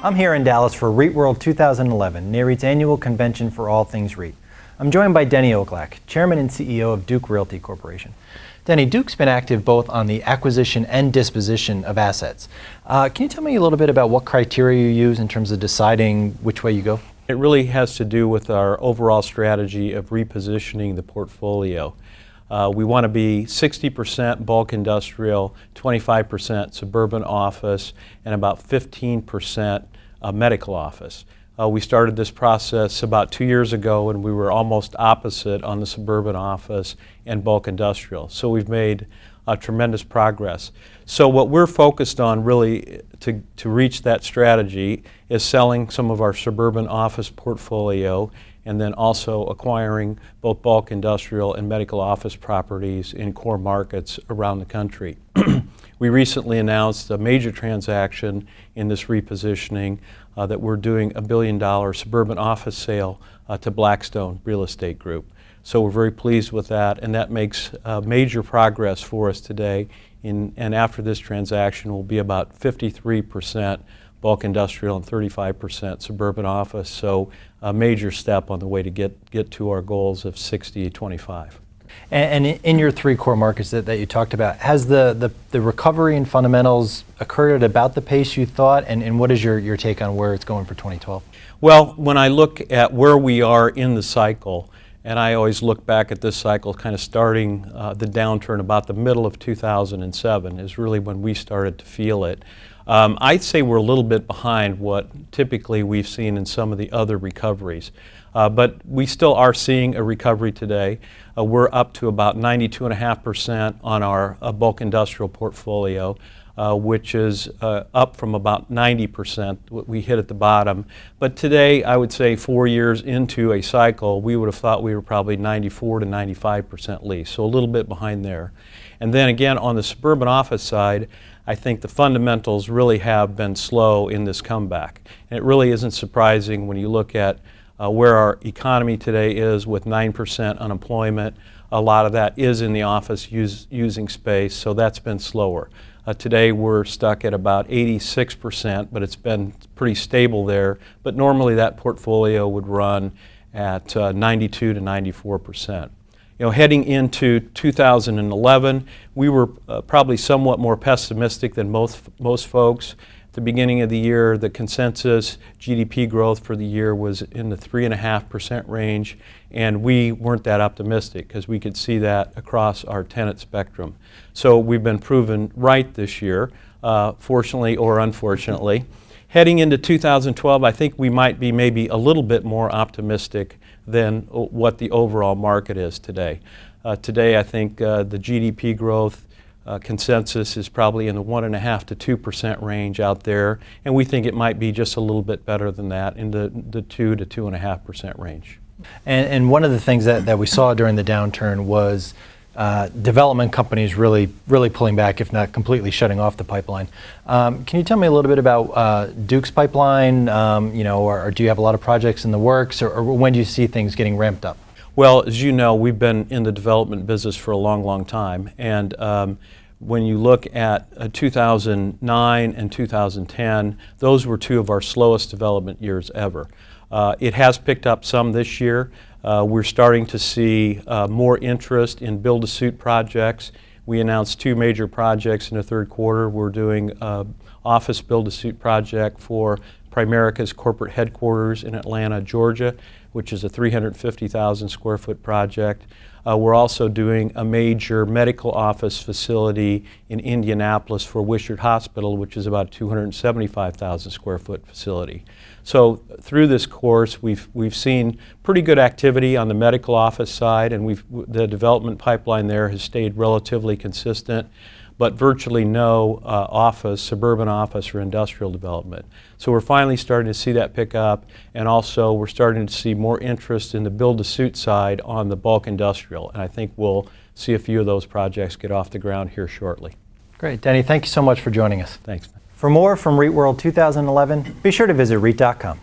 I'm here in Dallas for REITWorld 2011, NAREIT's annual convention for all things REIT. I'm joined by Denny Oklak, Chairman and CEO of Duke Realty Corporation. Denny, Duke's been active both on the acquisition and disposition of assets. Can you tell me a little bit about what criteria you use in terms of deciding which way you go? It really has to do with our overall strategy of repositioning the portfolio. We want to be 60% bulk industrial, 25% suburban office, and about 15% medical office. We started this process about 2 years ago, and we were almost opposite on the suburban office and bulk industrial. So we've made tremendous progress. So what we're focused on really to reach that strategy is selling some of our suburban office portfolio and then also acquiring both bulk industrial and medical office properties in core markets around the country. We recently announced a major transaction in this repositioning that we're doing $1 billion suburban office sale to Blackstone Real Estate Group. So we're very pleased with that, and that makes major progress for us today. And after this transaction, we'll be about 53% bulk industrial and 35% suburban office. So a major step on the way to get to our goals of 60-25. And in your three core markets that you talked about, has the recovery in fundamentals occurred at about the pace you thought? And what is your take on where it's going for 2012? Well, when I look at where we are in the cycle, and I always look back at this cycle kind of starting the downturn about the middle of 2007 is really when we started to feel it. I'd say we're a little bit behind what typically we've seen in some of the other recoveries. But we still are seeing a recovery today. We're up to about 92.5% on our bulk industrial portfolio, which is up from about 90% what we hit at the bottom. But today, I would say 4 years into a cycle, we would have thought we were probably 94 to 95% leased, so a little bit behind there. And then again, on the suburban office side, I think the fundamentals really have been slow in this comeback. And it really isn't surprising when you look at where our economy today is with 9% unemployment. A lot of that is in the office using space, so that's been slower. Today we're stuck at about 86%, but it's been pretty stable there. But normally that portfolio would run at 92 to 94%. You know, heading into 2011, we were probably somewhat more pessimistic than most folks. At the beginning of the year, the consensus GDP growth for the year was in the 3.5% range, and we weren't that optimistic because we could see that across our tenant spectrum. So we've been proven right this year, fortunately or unfortunately. Heading into 2012, I think we might be maybe a little bit more optimistic than what the overall market is today. Today, I think the GDP growth consensus is probably in the 1.5% to 2% range out there, and we think it might be just a little bit better than that in the 2 to 2.5% range. And one of the things that we saw during the downturn was development companies really pulling back, if not completely shutting off the pipeline. Can you tell me a little bit about Duke's pipeline? Or do you have a lot of projects in the works, or when do you see things getting ramped up? Well, as you know, we've been in the development business for a long, long time. And when you look at 2009 and 2010, those were two of our slowest development years ever. It has picked up some this year. We're starting to see more interest in build-to-suit projects. We announced 2 major projects in the third quarter. We're doing an office build-to-suit project for Primerica's corporate headquarters in Atlanta, Georgia, which is a 350,000 square foot project. We're also doing a major medical office facility in Indianapolis for Wishart Hospital, which is about a 275,000 square foot facility. So through this course, we've seen pretty good activity on the medical office side, and the development pipeline there has stayed relatively consistent, but virtually no suburban office or industrial development. So we're finally starting to see that pick up, and also we're starting to see more interest in the build-to-suit side on the bulk industrial, and I think we'll see a few of those projects get off the ground here shortly. Great. Denny, thank you so much for joining us. Thanks. For more from REITWorld 2011, be sure to visit REIT.com.